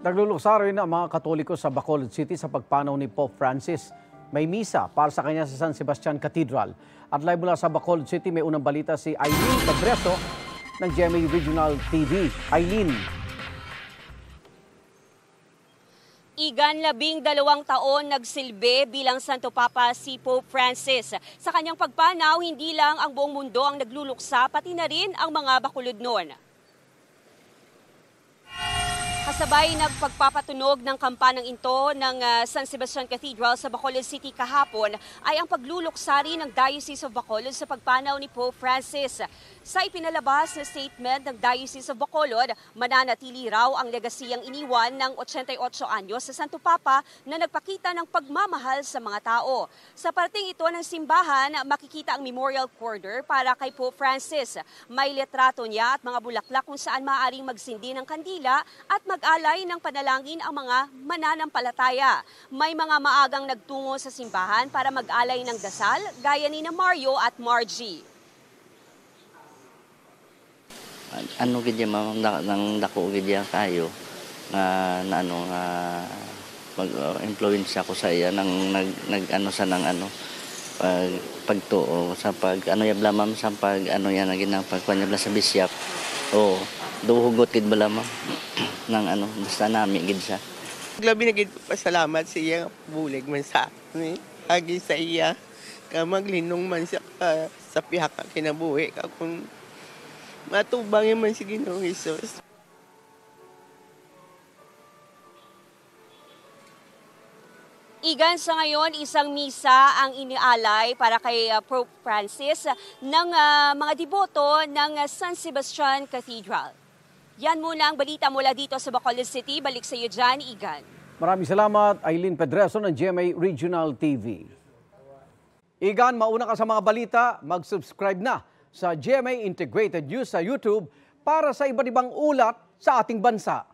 Nagluluksa rin ang mga Katoliko sa Bacolod City sa pagpanaw ni Pope Francis. May misa para sa kanya sa San Sebastian Cathedral. At live mula sa Bacolod City, may unang balita si Eileen Cabreso ng GMA Regional TV. Eileen. Igan, 12 taon nagsilbi bilang Santo Papa si Pope Francis. Sa kanyang pagpanaw, hindi lang ang buong mundo ang nagluluksa, pati na rin ang mga Bacolodnon. Kasabay nagpagpapatunog ng kampanang ito ng San Sebastian Cathedral sa Bacolod City kahapon ay ang pagluluksari ng Diocese of Bacolod sa pagpanaw ni Pope Francis. Sa ipinalabas na statement ng Diocese of Bacolod, mananatili raw ang legasiyang iniwan ng 88 anyos sa Santo Papa na nagpakita ng pagmamahal sa mga tao. Sa parting ito ng simbahan, makikita ang memorial corridor para kay Pope Francis. May litrato niya at mga bulaklak kung saan maaaring magsindi ng kandila at mag-alay ng panalangin ang mga mananampalataya. May mga maagang nagtungo sa simbahan para mag-alay ng dasal, gaya ni Mario at Margie. Ano gid ma'am nang dako gid kayo na ano nga mag-influence ako sa iya nang nag-ano sa nang ano pagtuo sa pag ano yabla ma'am sa pag ano yan ginang pagkuan yabla sa bisyap. Oh, duhugot gid bala ma'am nang ano basta nami gid siya. Labi na gid pasalamat sa iya bulig man sa ni agi sa iya ka maglinong man siya sa pihak kinabuhi ka kung matubang man si Ginoong Hesus. Igan, sa ngayon, isang misa ang inialay para kay Pope Francis ng mga deboto ng San Sebastian Cathedral. Yan muna ang balita mula dito sa Bacolod City. Balik sa iyo dyan, Igan. Maraming salamat, Eileen Pedreso ng GMA Regional TV. Igan, mauna ka sa mga balita, mag-subscribe na sa GMA Integrated News sa YouTube para sa iba't ibang ulat sa ating bansa.